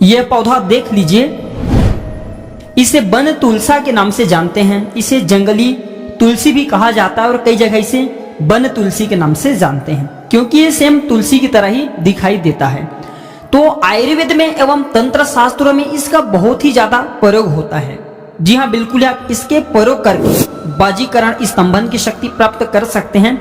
यह पौधा देख लीजिए, इसे वन तुलसा के नाम से जानते हैं। इसे जंगली तुलसी भी कहा जाता है और कई जगह इसे वन तुलसी के नाम से जानते हैं, क्योंकि ये सेम तुलसी की तरह ही दिखाई देता है। तो आयुर्वेद में एवं तंत्र शास्त्रों में इसका बहुत ही ज्यादा प्रयोग होता है। जी हाँ, बिल्कुल, आप इसके प्रयोग करके बाजीकरण स्तंभन की शक्ति प्राप्त कर सकते हैं।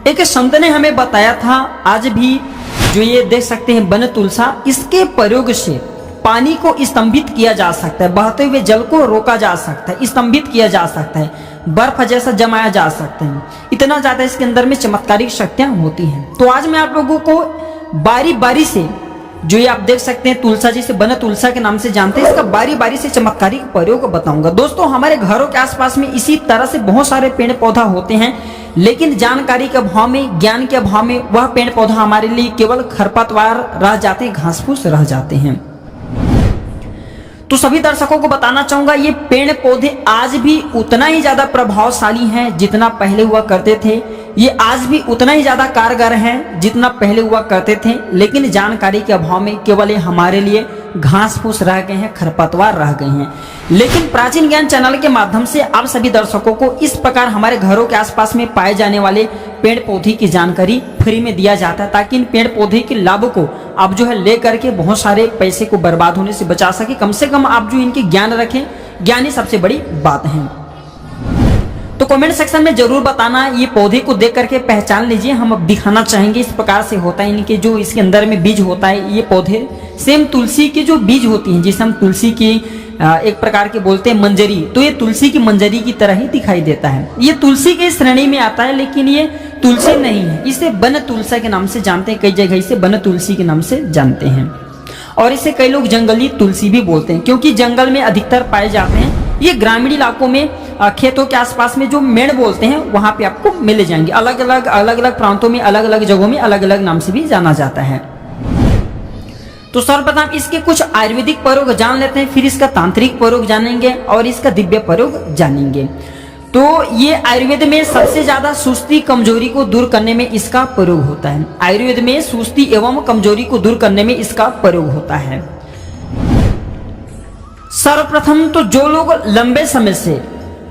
एक संत ने हमें बताया था, आज भी जो ये देख सकते हैं वन तुलसा, इसके प्रयोग से पानी को स्तंभित किया जा सकता है, बहते हुए जल को रोका जा सकता है, स्तंभित किया जा सकता है, बर्फ जैसा जमाया जा सकता है। इतना ज्यादा इसके अंदर में चमत्कारिक शक्तियां होती हैं। तो आज मैं आप लोगों को बारी बारी से, जो ये आप देख सकते हैं तुलसा, जिसे वन तुलसा के नाम से जानते हैं, इसका बारी बारी से चमत्कारिक प्रयोग बताऊंगा। दोस्तों, हमारे घरों के आसपास में इसी तरह से बहुत सारे पेड़ पौधा होते हैं, लेकिन जानकारी के अभाव में, ज्ञान के अभाव में वह पेड़ पौधा हमारे लिए केवल खरपतवार रह जाते हैं, घास फूस रह जाते हैं। तो सभी दर्शकों को बताना चाहूंगा, ये पेड़ पौधे आज भी उतना ही ज्यादा प्रभावशाली हैं जितना पहले हुआ करते थे। ये आज भी उतना ही ज्यादा कारगर हैं जितना पहले हुआ करते थे, लेकिन जानकारी के अभाव में केवल ये हमारे लिए घास फूस रह गए हैं, खरपतवार रह गए हैं। लेकिन प्राचीन ज्ञान चैनल के माध्यम से आप सभी दर्शकों को इस प्रकार हमारे घरों के आसपास में पाए जाने वाले पेड़ पौधे की जानकारी फ्री में दिया जाता है, ताकि इन पेड़ पौधे के लाभ को आप जो है ले करके बहुत सारे पैसे को बर्बाद होने से बचा सके। कम से कम आप जो इनके ज्ञान रखें, ज्ञान ही सबसे बड़ी बात है। तो कमेंट सेक्शन में जरूर बताना, ये पौधे को देख करके पहचान लीजिए। हम अब दिखाना चाहेंगे इस प्रकार से होता है, इनके जो इसके अंदर में बीज होता है, ये पौधे सेम तुलसी के जो बीज होती हैं, जिसे हम तुलसी की एक प्रकार के बोलते हैं मंजरी, तो ये तुलसी की मंजरी की तरह ही दिखाई देता है। ये तुलसी के श्रेणी में आता है, लेकिन ये तुलसी नहीं है, इसे वन तुलसा के नाम से जानते हैं। कई जगह इसे वन तुलसी के नाम से जानते हैं, और इसे कई लोग जंगली तुलसी भी बोलते हैं, क्योंकि जंगल में अधिकतर पाए जाते हैं। ये ग्रामीण इलाकों में, खेतों के आसपास में जो मेड़ बोलते हैं, वहां पे आपको मिल जाएंगे। अलग अलग प्रांतों में, अलग अलग जगहों में अलग अलग नाम से भी जाना जाता है। तो सर्वप्रथम इसके कुछ आयुर्वेदिक प्रयोग जान लेते हैं, फिर इसका तांत्रिक प्रयोग जानेंगे और इसका दिव्य प्रयोग जानेंगे। तो ये आयुर्वेद में सबसे ज्यादा सुस्ती कमजोरी को दूर करने में इसका प्रयोग होता है। आयुर्वेद में सुस्ती एवं कमजोरी को दूर करने में इसका प्रयोग होता है। सर्वप्रथम तो जो लोग लंबे समय से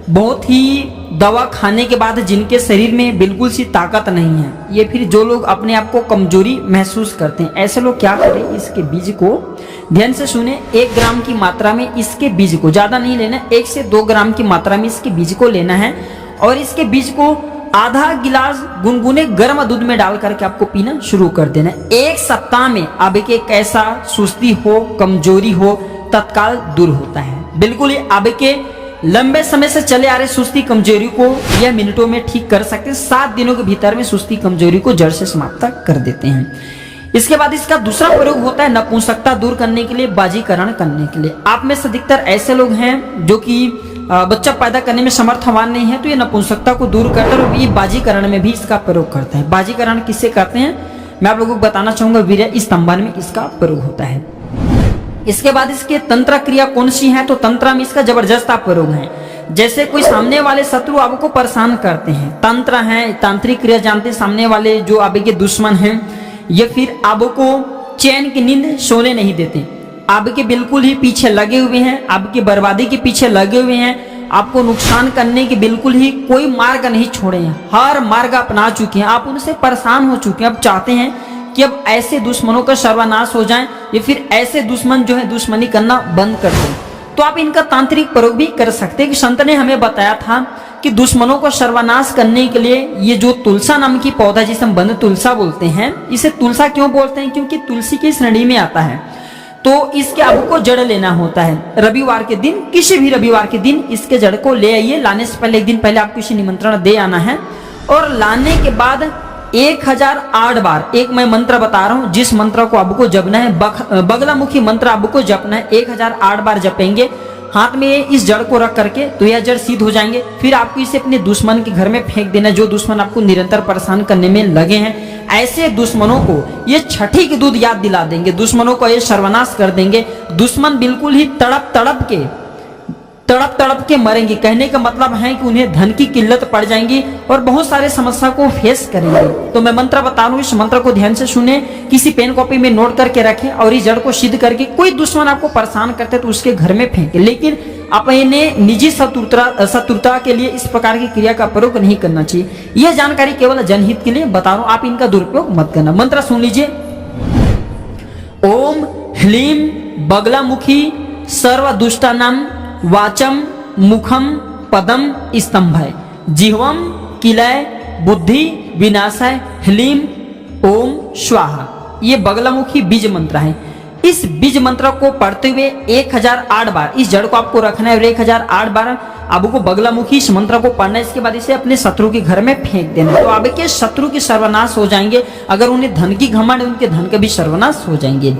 बहुत ही दवा खाने के बाद जिनके शरीर में बिल्कुल सी ताकत नहीं है, ये फिर जो लोग अपने आप को कमजोरी महसूस करते हैं, ऐसे लोग क्या करें, इसके बीज को ध्यान से सुने। 1 ग्राम की मात्रा में इसके बीज को, ज्यादा नहीं लेना, 1 से 2 ग्राम की मात्रा में इसके बीज को लेना है, और इसके बीज को आधा गिलास गुनगुने गर्म दूध में डाल करके आपको पीना शुरू कर देना है। 1 सप्ताह में आपके कैसा सुस्ती हो, कमजोरी हो, तत्काल दूर होता है। बिल्कुल ही आपके लंबे समय से चले आ रहे सुस्ती कमजोरी को यह मिनटों में ठीक कर सकते हैं। 7 दिनों के भीतर में सुस्ती कमजोरी को जड़ से समाप्त कर देते हैं। इसके बाद इसका दूसरा प्रयोग होता है नपुंसकता दूर करने के लिए, बाजीकरण करने के लिए। आप में से अधिकतर ऐसे लोग हैं जो कि बच्चा पैदा करने में समर्थवान नहीं है, तो ये नपुंसकता को दूर करते हैं और ये बाजीकरण में भी इसका प्रयोग करते हैं। बाजीकरण किससे करते हैं, मैं आप लोगों को बताना चाहूंगा, वीर्य स्तंभन में इसका प्रयोग होता है। इसके बाद इसके तंत्र क्रिया कौन सी है, तो तंत्र में इसका जबरदस्त प्रयोग है। जैसे कोई सामने वाले शत्रु आपको परेशान करते हैं, तंत्र है, तांत्रिक क्रिया जानते हैं, सामने वाले जो आपके दुश्मन हैं, ये फिर आपको चैन की नींद सोने नहीं देते, आपके बिल्कुल ही पीछे लगे हुए हैं, आपकी बर्बादी के पीछे लगे हुए हैं, आपको नुकसान करने की बिल्कुल ही कोई मार्ग नहीं छोड़े हैं, हर मार्ग अपना चुके हैं, आप उनसे परेशान हो चुके हैं। अब चाहते हैं कि अब ऐसे दुश्मनों का सर्वनाश हो जाए, या फिर ऐसे दुश्मन जो है दुश्मनी करना बंद कर दें, तो आप इनका तांत्रिक प्रयोग भी कर सकते हैं। कि संत ने हमें बताया था कि दुश्मनों को सर्वनाश करने के लिए ये जो तुलसा नाम की पौधा, जिसे हम वन तुलसा बोलते हैं, इसे तुलसा क्यों बोलते हैं, क्योंकि तुलसी की श्रेणी में आता है। तो इसके आपको जड़ लेना होता है। रविवार के दिन, किसी भी रविवार के दिन इसके जड़ को ले आइए। लाने से पहले 1 दिन पहले आपको इसे निमंत्रण दे आना है, और लाने के बाद 1008 बार, एक मैं मंत्र बता रहा हूं, जिस मंत्र को आपको जपना है, बगलामुखी मंत्र आपको जपना है। 1008 बार जपेंगे, हाथ में इस जड़ को रख करके, तो यह जड़ सिद्ध हो जाएंगे। फिर आपको इसे अपने दुश्मन के घर में फेंक देना, जो दुश्मन आपको निरंतर परेशान करने में लगे हैं। ऐसे दुश्मनों को ये छठी की दूध याद दिला देंगे, दुश्मनों को ये सर्वनाश कर देंगे। दुश्मन बिल्कुल ही तड़प तड़प के तड़प तड़प के मरेंगे। कहने का मतलब है कि उन्हें धन की किल्लत पड़ जाएंगी और बहुत सारे समस्या को फेस करेंगे। तो मैं मंत्र बता रहा हूँ, इस मंत्र को ध्यान से सुने, किसी पेन कॉपी में नोट करके रखें और इस जड़ को सिद्ध करके कोई दुश्मन आपको परेशान करते तो उसके घर में फेंके, लेकिन आप इन्हें निजी शत्रुता के लिए इस प्रकार की क्रिया का प्रयोग नहीं करना चाहिए। यह जानकारी केवल जनहित के लिए बता रहा हूँ, आप इनका दुरुपयोग मत करना। मंत्र सुन लीजिए। ओम ह्लीम बगलामुखी सर्व दुष्टानाम वाचम मुखम पदम स्तंभय जिह्वम किलय बुद्धि विनाशय ह्लीम ओम स्वाहा। ये बगलामुखी बीज मंत्र है। इस बीज मंत्र को पढ़ते हुए 1008 बार इस जड़ को आपको रखना है और 1008 बार आपको बगलामुखी इस मंत्र को पढ़ना है। इसके बाद इसे अपने शत्रु के घर में फेंक देना, तो आपके शत्रु के सर्वनाश हो जाएंगे। अगर उन्हें धन की घमंड है, उनके धन के भी सर्वनाश हो जाएंगे।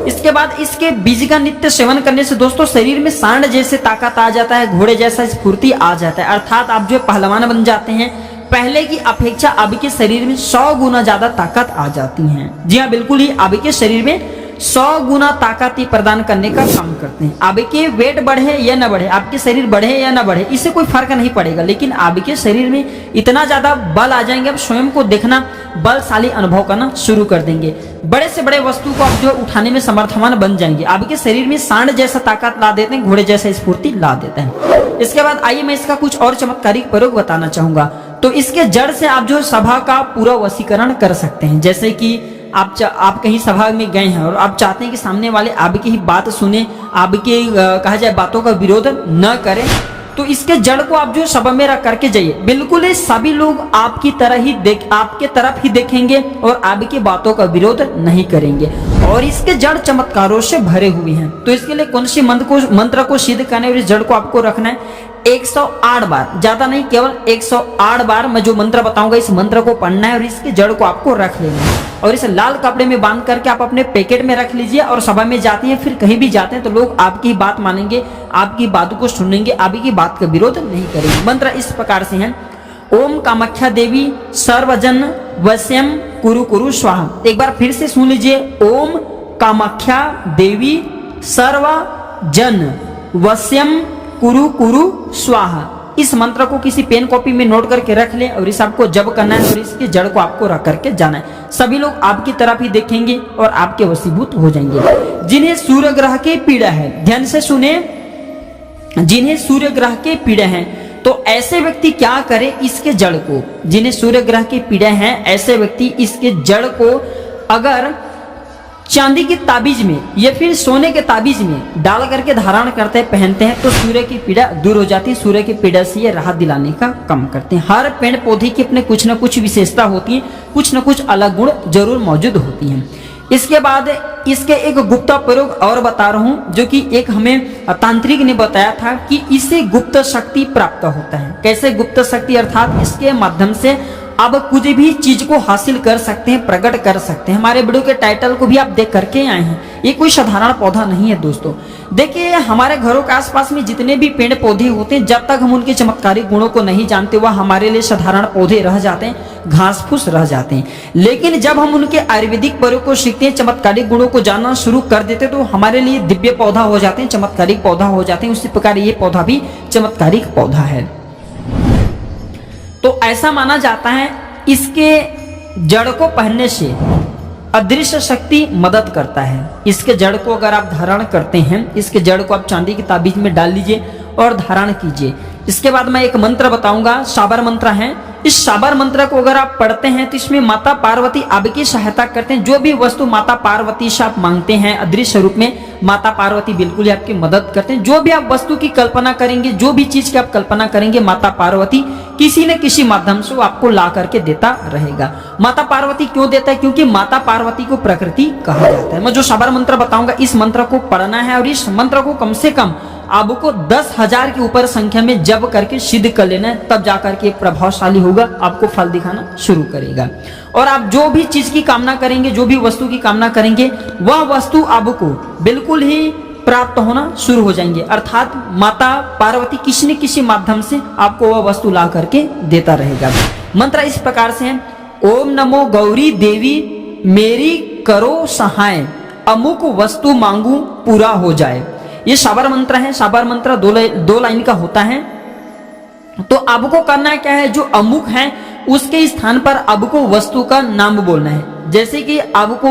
इसके बाद इसके बीज का नित्य सेवन करने से दोस्तों शरीर में सांड जैसे ताकत आ जाता है, घोड़े जैसा स्फूर्ति आ जाता है, अर्थात आप जो पहलवान बन जाते हैं। पहले की अपेक्षा आपके शरीर में 100 गुना ज्यादा ताकत आ जाती है। जी हाँ, बिल्कुल ही आपके शरीर में 100 गुना ताकत ही प्रदान करने का काम करते हैं। आपके वेट बढ़े या न बढ़े, आपके शरीर बढ़े या न बढ़े, इससे कोई फर्क नहीं पड़ेगा, लेकिन आपके शरीर में इतना ज्यादा बल आ जाएंगे, आप स्वयं को देखना बलशाली अनुभव करना शुरू कर देंगे। बड़े से बड़े वस्तु को आप जो उठाने में समर्थवान बन जाएंगे। आपके शरीर में सांड जैसा ताकत ला देते हैं, घोड़े जैसा स्फूर्ति ला देते हैं। इसके बाद आइए मैं इसका कुछ और चमत्कारिक प्रयोग बताना चाहूंगा। तो इसके जड़ से आप जो सभा का पूरा वशीकरण कर सकते हैं। जैसे कि आप कहीं सभा में गए हैं और आप चाहते हैं कि सामने वाले आपकी ही बात सुने, आपके कहा जाए बातों का विरोध न करें, तो इसके जड़ को आप जो सभा में रख करके जाइए। बिल्कुल सभी लोग आपकी तरह ही आपके तरफ ही देखेंगे और आपकी बातों का विरोध नहीं करेंगे और इसके जड़ चमत्कारों से भरे हुए हैं। तो इसके लिए कौन सी मंत्र को सिद्ध करने और इस जड़ को आपको रखना है 108 बार, ज्यादा नहीं, केवल 108 बार मैं जो मंत्र बताऊंगा इस मंत्र को पढ़ना है और इसके जड़ को आपको रख लेना है और इसे लाल कपड़े में बांध करके आप अपने पैकेट में रख लीजिए। और सभा में जाते हैं, फिर कहीं भी जाते हैं तो लोग आपकी बात मानेंगे, आपकी बातों को सुनेंगे, आपकी बात का विरोध नहीं करेंगे। मंत्र इस प्रकार से है। ओम कामाख्या देवी सर्वजन वश्यम कुरु कुरु स्वाहा। एक बार फिर से सुन लीजिए। ओम कामाख्या देवी सर्वजन वश्यम कुरु कुरु स्वाहा। इस मंत्र को किसी पेन कॉपी में नोट करके रख लें और इस आपको जब करना है और इसके जड़ को आपको रख करके जाना है। सभी लोग आपकी तरफ ही देखेंगे और आपके वशीभूत हो जाएंगे। जिन्हें सूर्य ग्रह की पीड़ा है, ध्यान से सुने, जिन्हें सूर्य ग्रह के पीड़ा है तो ऐसे व्यक्ति क्या करे, इसके जड़ को, जिन्हें सूर्य ग्रह की पीड़ा है ऐसे व्यक्ति इसके जड़ को अगर चांदी की ताबीज में या फिर सोने के ताबीज में डाल करके धारण करते हैं, पहनते हैं, तो सूर्य की पीड़ा दूर हो जाती है। सूर्य की पीड़ा से ये राहत दिलाने का काम करते हैं। हर पेड़ पौधे की अपने कुछ न कुछ विशेषता होती है, कुछ न कुछ अलग गुण जरूर मौजूद होती हैं। इसके बाद इसके एक गुप्त प्रयोग और बता रहा हूं, जो कि एक हमें तांत्रिक ने बताया था कि इससे गुप्त शक्ति प्राप्त होता है। कैसे गुप्त शक्ति, अर्थात इसके माध्यम से आप कुछ भी चीज को हासिल कर सकते हैं, प्रकट कर सकते हैं। हमारे वीडियो के टाइटल को भी आप देख करके आए हैं। ये कोई साधारण पौधा नहीं है दोस्तों। देखिए हमारे घरों के आसपास में जितने भी पेड़ पौधे होते हैं, जब तक हम उनके चमत्कारिक गुणों को नहीं जानते वह हमारे लिए साधारण पौधे रह जाते हैं, घास फूस रह जाते हैं। लेकिन जब हम उनके आयुर्वेदिक प्रयोग को सीखते हैं, चमत्कारिक गुणों को जानना शुरू कर देते तो हमारे लिए दिव्य पौधा हो जाते हैं, चमत्कारिक पौधा हो जाते हैं। उसी प्रकार ये पौधा भी चमत्कारिक पौधा है। तो ऐसा माना जाता है इसके जड़ को पहनने से अदृश्य शक्ति मदद करता है। इसके जड़ को अगर आप धारण करते हैं, इसके जड़ को आप चांदी की ताबीज में डाल लीजिए और धारण कीजिए। इसके बाद मैं एक मंत्र बताऊंगा, साबर मंत्र है। इस साबर मंत्र को अगर आप पढ़ते हैं तो इसमें माता पार्वती आपकी सहायता करते हैं। जो भी वस्तु माता पार्वती से आप मांगते हैं अदृश्य रूप में, माता पार्वती बिल्कुल ही आपकी मदद करते हैं। जो भी आप वस्तु की कल्पना करेंगे, जो भी चीज की आप कल्पना करेंगे, माता पार्वती किसी न किसी माध्यम से आपको ला करके देता रहेगा। माता पार्वती क्यों देता है? क्योंकि माता पार्वती को प्रकृति कहा जाता है। मैं जो साबर मंत्र बताऊंगा इस मंत्र को पढ़ना है और इस मंत्र को कम से कम आपको 10,000 के ऊपर संख्या में जप करके सिद्ध कर लेना है, तब जाकर के प्रभावशाली होगा, आपको फल दिखाना शुरू करेगा। और आप जो भी चीज की कामना करेंगे, जो भी वस्तु की कामना करेंगे, वह वस्तु आपको बिल्कुल ही प्राप्त होना शुरू हो जाएंगे। अर्थात माता पार्वती किसी न किसी माध्यम से आपको वह वस्तु ला करके देता रहेगा। मंत्र इस प्रकार से है। ओम नमो गौरी देवी मेरी करो सहाय, अमुक वस्तु मांगू पूरा हो जाए। ये साबर मंत्र है। साबर मंत्र दो लाइन का होता है। तो आपको करना क्या है, जो अमुक है उसके स्थान पर आपको वस्तु का नाम बोलना है। जैसे कि आपको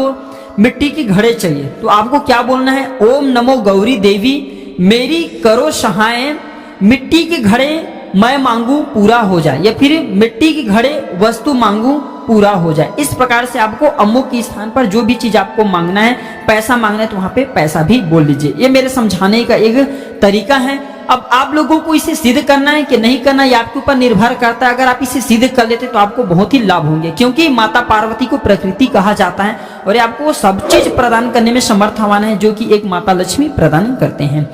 मिट्टी की घड़े चाहिए तो आपको क्या बोलना है, ओम नमो गौरी देवी मेरी करो सहाय, मिट्टी के घड़े मैं मांगू पूरा हो जाए, या फिर मिट्टी की घड़े वस्तु मांगू पूरा हो जाए। इस प्रकार से आपको अमुक के स्थान पर जो भी चीज आपको मांगना है, पैसा मांगना है तो वहां पे पैसा भी बोल लीजिए। ये मेरे समझाने का एक तरीका है। अब आप लोगों को इसे सिद्ध करना है कि नहीं करना, ये आपके ऊपर निर्भर करता है। अगर आप इसे सिद्ध कर लेते तो आपको बहुत ही लाभ होंगे, क्योंकि माता पार्वती को प्रकृति कहा जाता है और ये आपको सब चीज प्रदान करने में समर्थवान है, जो कि एक माता लक्ष्मी प्रदान करते हैं।